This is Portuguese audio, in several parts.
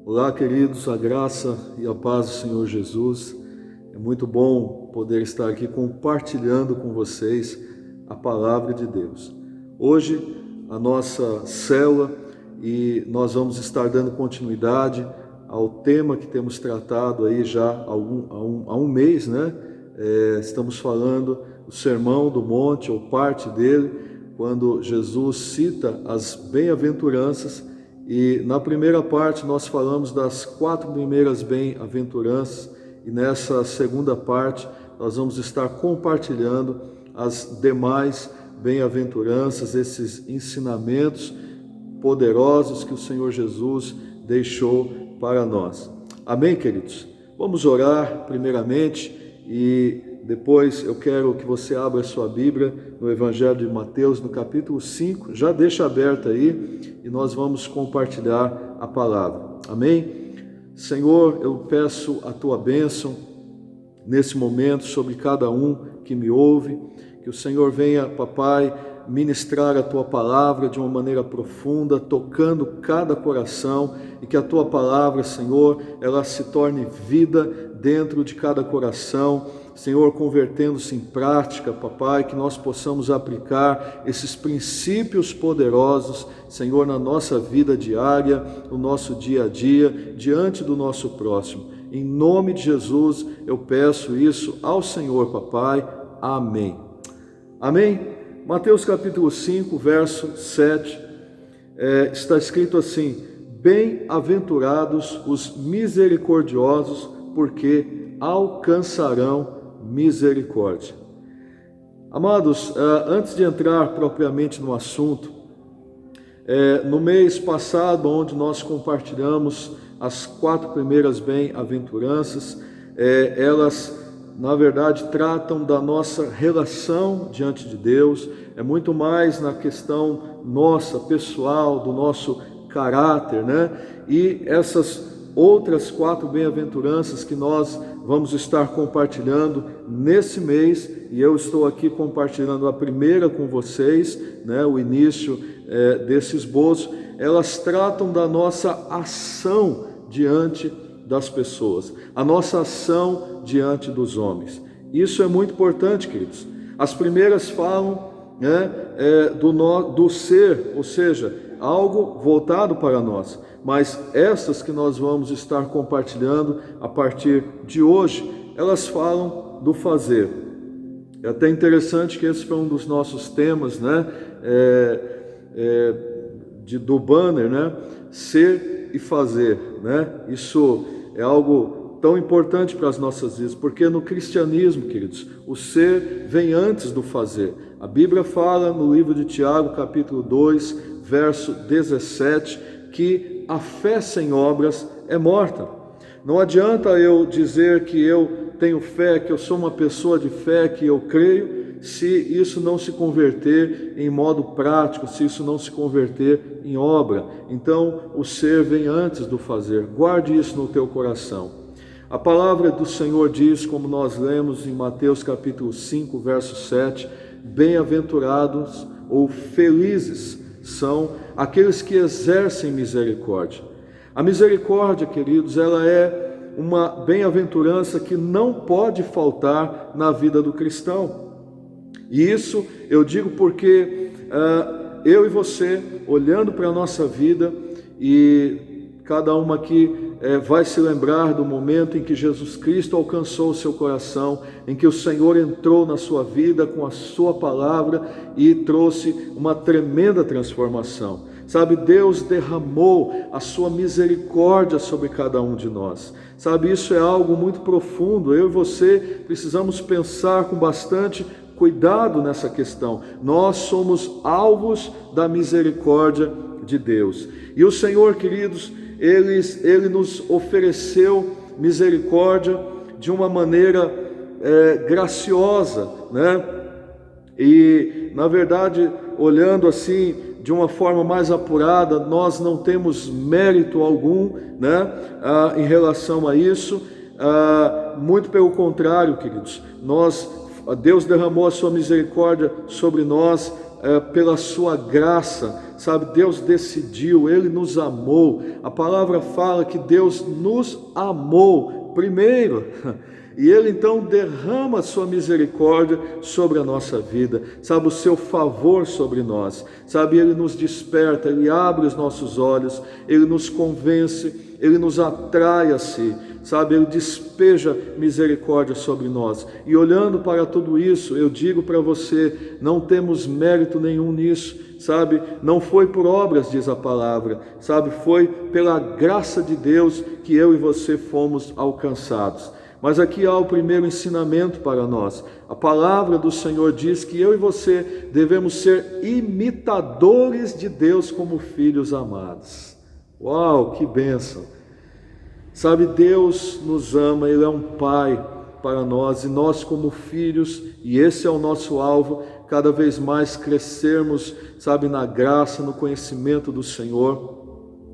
Olá, queridos, a graça e a paz do Senhor Jesus. É muito bom poder estar aqui compartilhando com vocês a palavra de Deus. Hoje, a nossa célula, e nós vamos estar dando continuidade ao tema que temos tratado aí já há um mês, né? Estamos falando do Sermão do Monte, ou parte dele, quando Jesus cita as bem-aventuranças. E na primeira parte nós falamos das 4 primeiras bem-aventuranças, e nessa segunda parte nós vamos estar compartilhando as demais bem-aventuranças, esses ensinamentos poderosos que o Senhor Jesus deixou para nós. Amém, queridos? Vamos orar primeiramente e depois eu quero que você abra a sua Bíblia no Evangelho de Mateus, no capítulo 5. Já deixa aberto aí e nós vamos compartilhar a palavra. Amém? Senhor, eu peço a tua bênção nesse momento sobre cada um que me ouve. Que o Senhor venha, papai, ministrar a tua palavra de uma maneira profunda, tocando cada coração, e que a tua palavra, Senhor, ela se torne vida dentro de cada coração, Senhor, convertendo-se em prática, papai, que nós possamos aplicar esses princípios poderosos, Senhor, na nossa vida diária, no nosso dia a dia, diante do nosso próximo. Em nome de Jesus, eu peço isso ao Senhor, papai. Amém. Amém? Mateus capítulo 5, verso 7, está escrito assim: bem-aventurados os misericordiosos, porque alcançarão misericórdia. Amados, antes de entrar propriamente no assunto, no mês passado, onde nós compartilhamos as 4 primeiras bem-aventuranças, elas, na verdade, tratam da nossa relação diante de Deus, é muito mais na questão nossa, pessoal, do nosso caráter, né? E essas outras 4 bem-aventuranças que nós vamos estar compartilhando nesse mês, e eu estou aqui compartilhando a primeira com vocês, né, o início desse esboço. Elas tratam da nossa ação diante das pessoas, a nossa ação diante dos homens. Isso é muito importante, queridos. As primeiras falam, né, do ser, ou seja, algo voltado para nós. Mas essas que nós vamos estar compartilhando a partir de hoje, elas falam do fazer. É até interessante que esse foi um dos nossos temas, né, do banner, né, ser e fazer, né? Isso é algo tão importante para as nossas vidas, porque no cristianismo, queridos, o ser vem antes do fazer. A Bíblia fala no livro de Tiago, capítulo 2, verso 17, que a fé sem obras é morta. Não adianta eu dizer que eu tenho fé, que eu sou uma pessoa de fé, que eu creio, se isso não se converter em modo prático, se isso não se converter em obra. Então, o ser vem antes do fazer. Guarde isso no teu coração. A palavra do Senhor diz, como nós lemos em Mateus capítulo 5, verso 7, bem-aventurados ou felizes são aqueles que exercem misericórdia. A misericórdia, queridos, ela é uma bem-aventurança que não pode faltar na vida do cristão. E isso eu digo porque eu e você, olhando para a nossa vida, e cada uma aqui vai se lembrar do momento em que Jesus Cristo alcançou o seu coração, em que o Senhor entrou na sua vida com a sua palavra e trouxe uma tremenda transformação. Sabe, Deus derramou a sua misericórdia sobre cada um de nós. Sabe, isso é algo muito profundo. Eu e você precisamos pensar com bastante cuidado nessa questão. Nós somos alvos da misericórdia de Deus. E o Senhor, queridos, Ele nos ofereceu misericórdia de uma maneira graciosa, né? E, na verdade, olhando assim, de uma forma mais apurada, nós não temos mérito algum, né, em relação a isso. Muito pelo contrário, queridos, Deus derramou a sua misericórdia sobre nós pela sua graça, sabe, Deus decidiu, Ele nos amou. A palavra fala que Deus nos amou primeiro, e Ele então derrama a sua misericórdia sobre a nossa vida, sabe, o seu favor sobre nós, sabe, Ele nos desperta, Ele abre os nossos olhos, Ele nos convence, Ele nos atrai a si, sabe, Ele despeja misericórdia sobre nós. E olhando para tudo isso, eu digo para você, não temos mérito nenhum nisso, sabe, não foi por obras, diz a palavra, sabe, foi pela graça de Deus que eu e você fomos alcançados. Mas aqui há o primeiro ensinamento para nós. A palavra do Senhor diz que eu e você devemos ser imitadores de Deus como filhos amados. Uau, que bênção! Sabe, Deus nos ama, Ele é um Pai para nós, e nós como filhos, e esse é o nosso alvo, cada vez mais crescermos, sabe, na graça, no conhecimento do Senhor,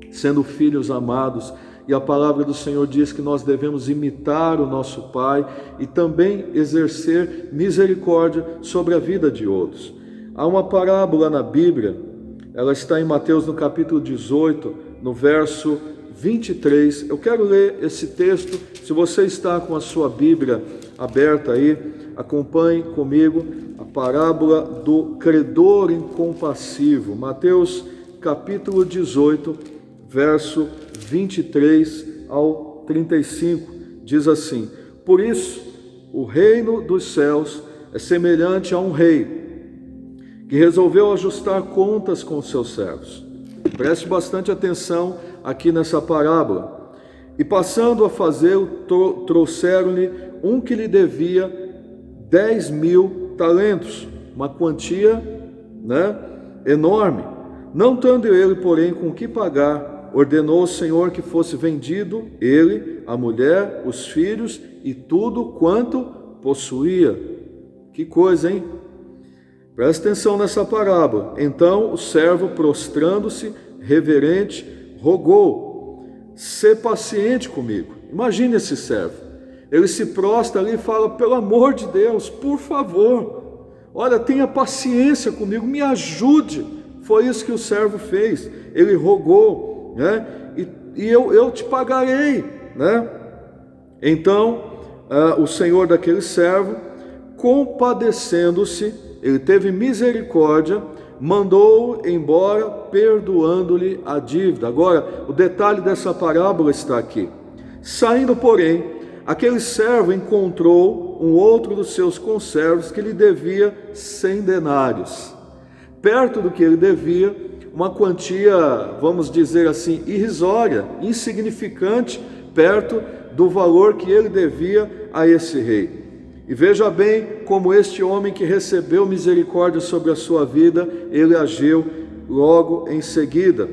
sendo filhos amados. E a palavra do Senhor diz que nós devemos imitar o nosso Pai e também exercer misericórdia sobre a vida de outros. Há uma parábola na Bíblia, ela está em Mateus no capítulo 18, no verso 23. Eu quero ler esse texto. Se você está com a sua Bíblia aberta aí, acompanhe comigo a parábola do credor incompassivo. Mateus capítulo 18, verso 23 ao 35, diz assim: por isso, o reino dos céus é semelhante a um rei que resolveu ajustar contas com seus servos. Preste bastante atenção aqui nessa parábola. E passando a fazê-lo, trouxeram-lhe um que lhe devia 10.000 talentos, uma quantia, enorme. Não tendo ele, porém, com que pagar, ordenou o Senhor que fosse vendido ele, a mulher, os filhos e tudo quanto possuía. Que coisa, hein? Presta atenção nessa parábola. Então o servo, prostrando-se, reverente, rogou: sê paciente comigo. Imagine esse servo. Ele se prostra ali e fala: pelo amor de Deus, por favor, olha, tenha paciência comigo, me ajude. Foi isso que o servo fez. Ele rogou, e eu te pagarei, Então o senhor daquele servo, compadecendo-se, ele teve misericórdia, mandou embora, perdoando-lhe a dívida. Agora, o detalhe dessa parábola está aqui. Saindo, porém, aquele servo encontrou um outro dos seus conservos que lhe devia 100 denários. Perto do que ele devia, uma quantia, vamos dizer assim, irrisória, insignificante, perto do valor que ele devia a esse rei. E veja bem como este homem que recebeu misericórdia sobre a sua vida, ele agiu logo em seguida.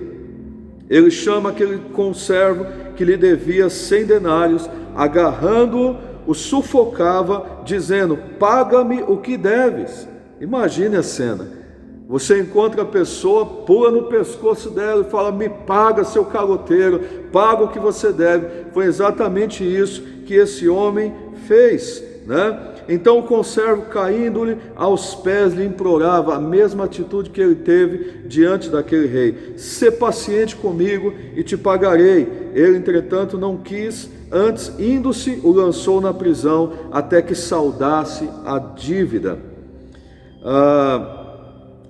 Ele chama aquele conservo que lhe devia 100 denários, agarrando-o, o sufocava, dizendo: paga-me o que deves. Imagine a cena. Você encontra a pessoa, pula no pescoço dela e fala: me paga, seu caloteiro, paga o que você deve. Foi exatamente isso que esse homem fez, Então o conservo, caindo-lhe aos pés, lhe implorava a mesma atitude que ele teve diante daquele rei: sê paciente comigo e te pagarei. Ele, entretanto, não quis, antes, indo-se, o lançou na prisão até que saldasse a dívida.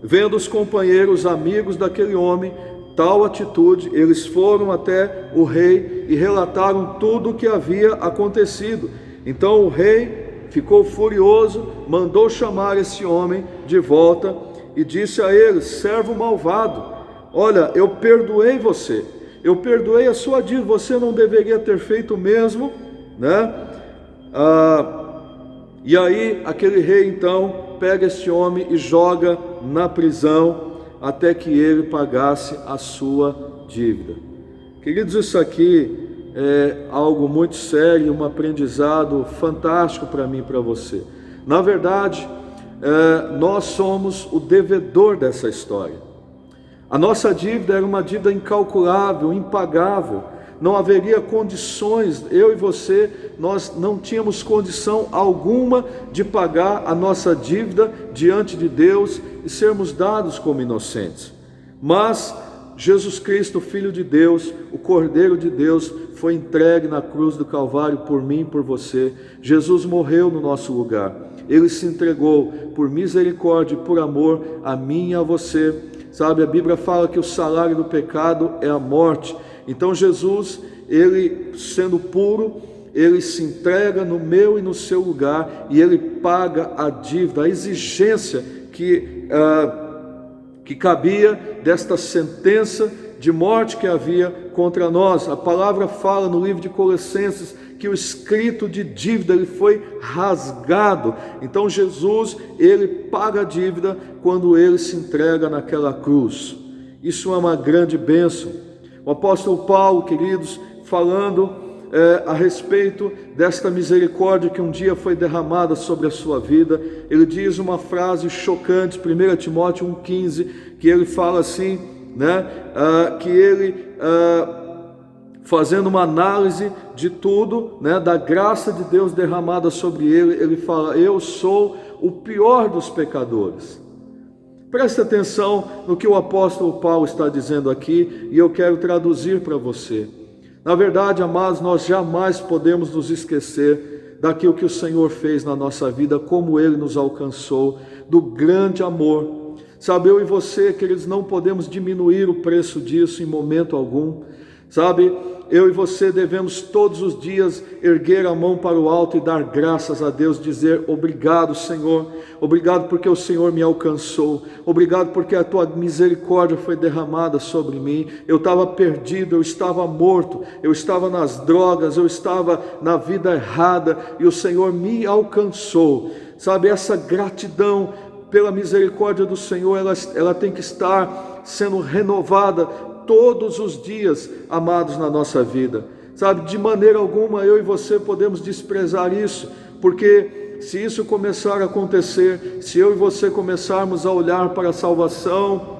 Vendo os companheiros, amigos daquele homem, tal atitude, eles foram até o rei e relataram tudo o que havia acontecido. Então o rei ficou furioso, mandou chamar esse homem de volta e disse a ele: servo malvado, olha, eu perdoei você, eu perdoei a sua dívida, você não deveria ter feito o mesmo, E aí aquele rei então pega esse homem e joga na prisão até que ele pagasse a sua dívida. Queridos, isso aqui é algo muito sério, um aprendizado fantástico para mim e para você. Na verdade, nós somos o devedor dessa história. A nossa dívida era uma dívida incalculável, impagável. não haveria condições, eu e você, nós não tínhamos condição alguma de pagar a nossa dívida diante de Deus e sermos dados como inocentes. Mas Jesus Cristo, Filho de Deus, o Cordeiro de Deus, foi entregue na cruz do Calvário por mim e por você. Jesus morreu no nosso lugar. Ele se entregou por misericórdia e por amor a mim e a você. Sabe, a Bíblia fala que o salário do pecado é a morte. Então Jesus, ele sendo puro, ele se entrega no meu e no seu lugar e ele paga a dívida, a exigência que cabia desta sentença de morte que havia contra nós. A palavra fala no livro de Colossenses que o escrito de dívida ele foi rasgado. Então Jesus, ele paga a dívida quando ele se entrega naquela cruz. Isso é uma grande bênção. O apóstolo Paulo, queridos, falando a respeito desta misericórdia que um dia foi derramada sobre a sua vida, ele diz uma frase chocante, 1 Timóteo 1,15, que ele fala assim, que ele, fazendo uma análise de tudo, da graça de Deus derramada sobre ele, ele fala: eu sou o pior dos pecadores. Preste atenção no que o apóstolo Paulo está dizendo aqui, e eu quero traduzir para você. Na verdade, amados, nós jamais podemos nos esquecer daquilo que o Senhor fez na nossa vida, como Ele nos alcançou, do grande amor. Sabe, eu e você, queridos, não podemos diminuir o preço disso em momento algum. Sabe, eu e você devemos todos os dias erguer a mão para o alto e dar graças a Deus, dizer: obrigado, Senhor, obrigado porque o Senhor me alcançou, obrigado porque a tua misericórdia foi derramada sobre mim. Eu estava perdido, eu estava morto, eu estava nas drogas, eu estava na vida errada e o Senhor me alcançou. Sabe, essa gratidão pela misericórdia do Senhor, ela tem que estar sendo renovada todos os dias, amados, na nossa vida. Sabe, de maneira alguma eu e você podemos desprezar isso, porque se isso começar a acontecer, se eu e você começarmos a olhar para a salvação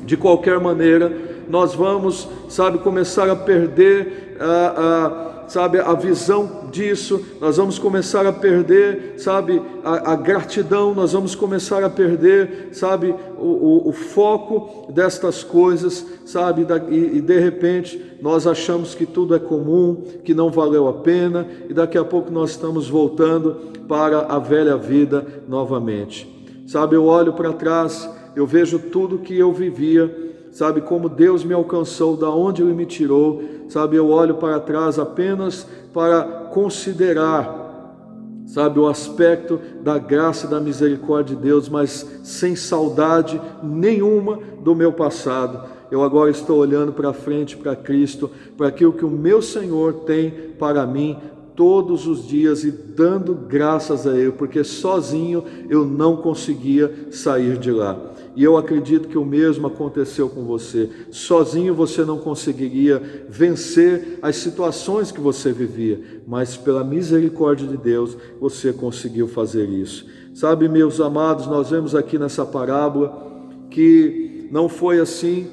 de qualquer maneira, nós vamos, sabe, começar a perder a visão disso, nós vamos começar a perder, sabe, a gratidão, nós vamos começar a perder, sabe, o foco destas coisas, sabe, e de repente nós achamos que tudo é comum, que não valeu a pena, e daqui a pouco nós estamos voltando para a velha vida novamente. Sabe, eu olho para trás, eu vejo tudo que eu vivia, sabe, como Deus me alcançou, da onde Ele me tirou, sabe, eu olho para trás apenas para considerar, sabe, o aspecto da graça e da misericórdia de Deus, mas sem saudade nenhuma do meu passado. Eu agora estou olhando para frente, para Cristo, para aquilo que o meu Senhor tem para mim todos os dias e dando graças a Ele, porque sozinho eu não conseguia sair de lá. E eu acredito que o mesmo aconteceu com você. Sozinho você não conseguiria vencer as situações que você vivia, mas pela misericórdia de Deus você conseguiu fazer isso. Sabe, meus amados, nós vemos aqui nessa parábola que não foi assim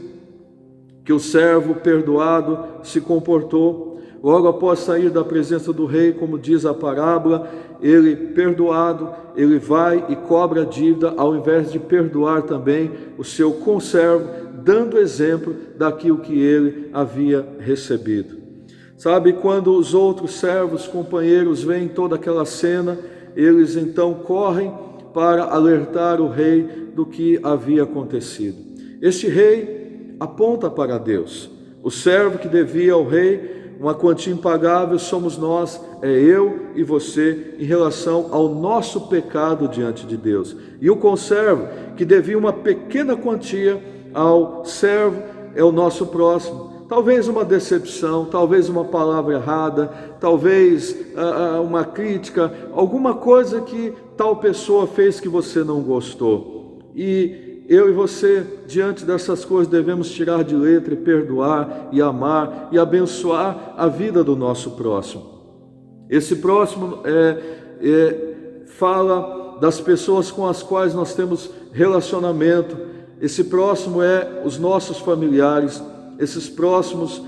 que o servo perdoado se comportou. Logo após sair da presença do rei, como diz a parábola, ele perdoado, ele vai e cobra a dívida, ao invés de perdoar também o seu conservo, dando exemplo daquilo que ele havia recebido. Sabe, quando os outros servos, companheiros, veem toda aquela cena, eles então correm para alertar o rei do que havia acontecido. Este rei aponta para Deus. O servo que devia ao rei uma quantia impagável somos nós, é eu e você, em relação ao nosso pecado diante de Deus. E o conservo, que devia uma pequena quantia ao servo, é o nosso próximo. Talvez uma decepção, talvez uma palavra errada, talvez uma crítica, alguma coisa que tal pessoa fez que você não gostou. E eu e você, diante dessas coisas, devemos tirar de letra e perdoar, e amar, e abençoar a vida do nosso próximo. Esse próximo fala das pessoas com as quais nós temos relacionamento. Esse próximo é os nossos familiares. Esses próximos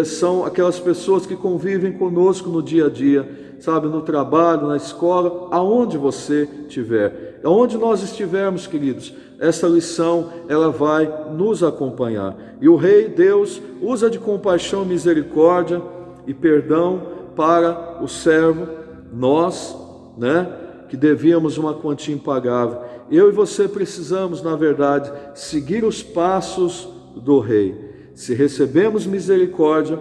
são aquelas pessoas que convivem conosco no dia a dia, sabe, no trabalho, na escola, aonde você estiver, aonde nós estivermos, queridos, essa lição ela vai nos acompanhar. E o Rei Deus usa de compaixão, misericórdia e perdão para o servo, nós, que devíamos uma quantia impagável. Eu e você precisamos, na verdade, seguir os passos do Rei. Se recebemos misericórdia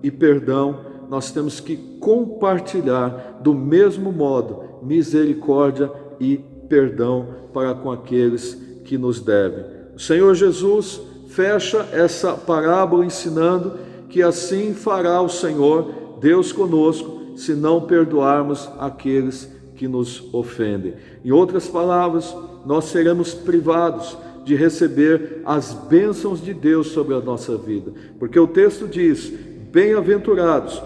e perdão, nós temos que compartilhar do mesmo modo misericórdia e perdão para com aqueles que nos devem. O Senhor Jesus fecha essa parábola ensinando que assim fará o Senhor, Deus conosco, se não perdoarmos aqueles que nos ofendem. Em outras palavras, nós seremos privados de receber as bênçãos de Deus sobre a nossa vida, porque o texto diz: bem-aventurados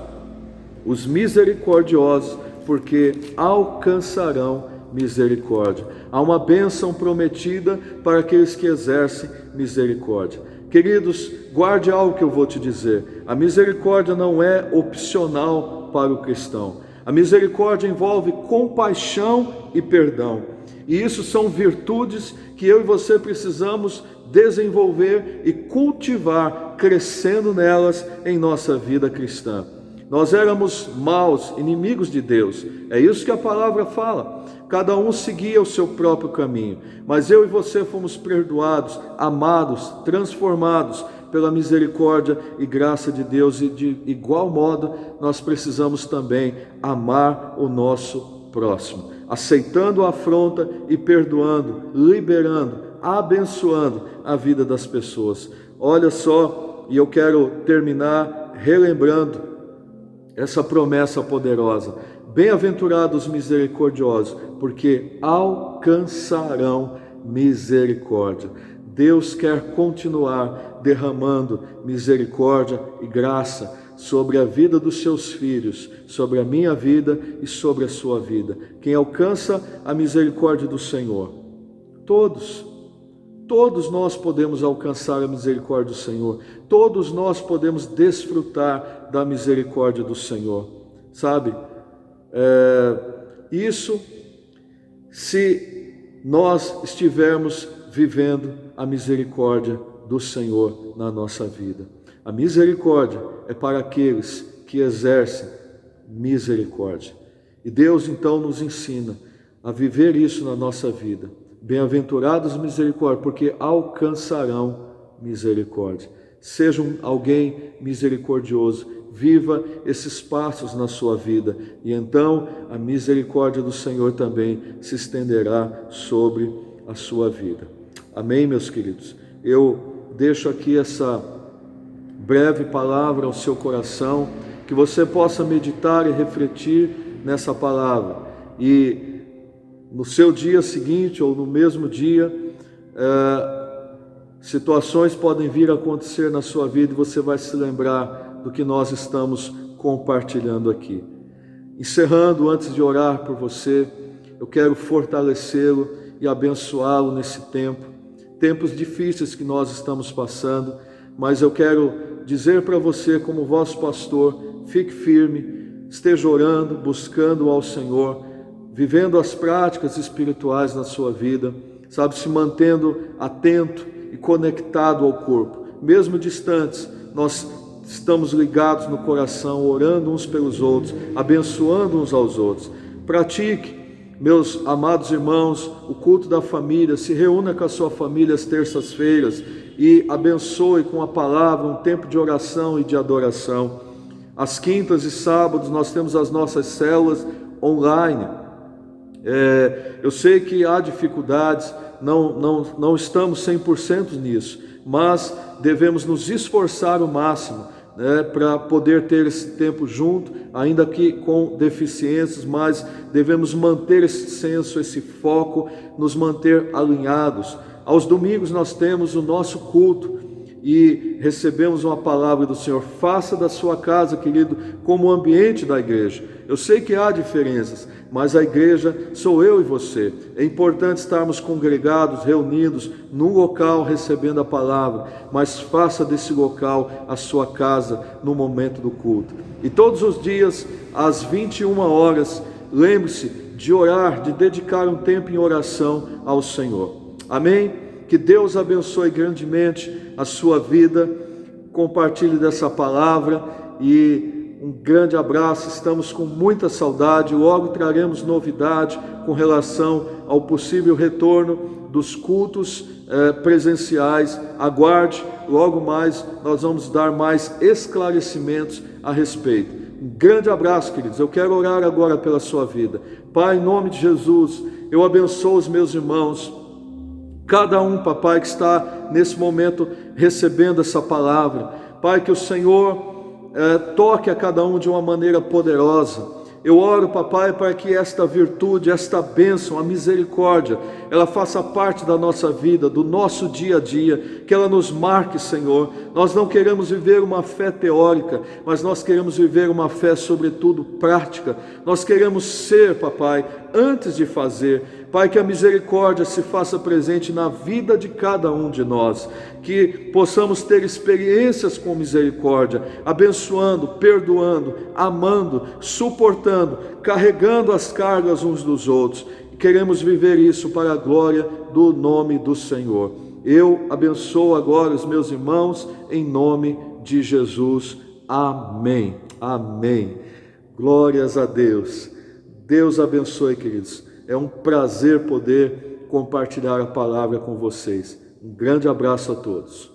os misericordiosos, porque alcançarão misericórdia. Há uma bênção prometida para aqueles que exercem misericórdia. Queridos, guarde algo que eu vou te dizer: a misericórdia não é opcional para o cristão. A misericórdia envolve compaixão e perdão, e isso são virtudes que eu e você precisamos desenvolver e cultivar, crescendo nelas em nossa vida cristã. Nós éramos maus, inimigos de Deus, é isso que a palavra fala. Cada um seguia o seu próprio caminho, mas eu e você fomos perdoados, amados, transformados pela misericórdia e graça de Deus, e de igual modo nós precisamos também amar o nosso próximo, aceitando a afronta e perdoando, liberando, abençoando a vida das pessoas. Olha só, e eu quero terminar relembrando essa promessa poderosa: bem-aventurados os misericordiosos, porque alcançarão misericórdia. Deus quer continuar derramando misericórdia e graça sobre a vida dos seus filhos, sobre a minha vida e sobre a sua vida. Quem alcança a misericórdia do Senhor, todos nós podemos alcançar a misericórdia do Senhor, todos nós podemos desfrutar da misericórdia do Senhor, sabe? Isso se nós estivermos vivendo a misericórdia do Senhor na nossa vida. A misericórdia é para aqueles que exercem misericórdia. E Deus então nos ensina a viver isso na nossa vida. Bem-aventurados misericórdia, porque alcançarão misericórdia. Seja alguém misericordioso, viva esses passos na sua vida, e então a misericórdia do Senhor também se estenderá sobre a sua vida. Amém, meus queridos? Eu deixo aqui essa breve palavra ao seu coração, que você possa meditar e refletir nessa palavra, e no seu dia seguinte ou no mesmo dia, situações podem vir a acontecer na sua vida e você vai se lembrar do que nós estamos compartilhando aqui. Encerrando, antes de orar por você, eu quero fortalecê-lo e abençoá-lo nesse tempo, tempos difíceis que nós estamos passando, mas eu quero dizer para você, como vosso pastor, fique firme, esteja orando, buscando ao Senhor, vivendo as práticas espirituais na sua vida, sabe, se mantendo atento e conectado ao corpo. Mesmo distantes, nós estamos ligados no coração, orando uns pelos outros, abençoando uns aos outros. Pratique, meus amados irmãos, o culto da família, se reúna com a sua família às terças-feiras e abençoe com a palavra um tempo de oração e de adoração. Às quintas e sábados nós temos as nossas células online. Eu sei que há dificuldades, não estamos 100% nisso, mas devemos nos esforçar o máximo, para poder ter esse tempo junto, ainda que com deficiências, mas devemos manter esse senso, esse foco, nos manter alinhados. Aos domingos nós temos o nosso culto e recebemos uma palavra do Senhor. Faça da sua casa, querido, como o ambiente da igreja. Eu sei que há diferenças, mas a igreja sou eu e você. É importante estarmos congregados, reunidos num local recebendo a palavra, mas faça desse local a sua casa no momento do culto. E todos os dias, às 21 horas, lembre-se de orar, de dedicar um tempo em oração ao Senhor. Amém? Que Deus abençoe grandemente a sua vida. Compartilhe dessa palavra e um grande abraço. Estamos com muita saudade. Logo traremos novidade com relação ao possível retorno dos cultos presenciais. Aguarde, logo mais nós vamos dar mais esclarecimentos a respeito. Um grande abraço, queridos. Eu quero orar agora pela sua vida. Pai, em nome de Jesus, eu abençoo os meus irmãos, cada um, papai, que está nesse momento recebendo essa palavra. Pai, que o Senhor toque a cada um de uma maneira poderosa. Eu oro, papai, para que esta virtude, esta bênção, a misericórdia, ela faça parte da nossa vida, do nosso dia a dia, que ela nos marque, Senhor. Nós não queremos viver uma fé teórica, mas nós queremos viver uma fé, sobretudo, prática. Nós queremos ser, papai, antes de fazer. Pai, que a misericórdia se faça presente na vida de cada um de nós, que possamos ter experiências com misericórdia, abençoando, perdoando, amando, suportando, carregando as cargas uns dos outros. Queremos viver isso para a glória do nome do Senhor. Eu abençoo agora os meus irmãos em nome de Jesus. Amém. Amém. Glórias a Deus. Deus abençoe, queridos. É um prazer poder compartilhar a palavra com vocês. Um grande abraço a todos.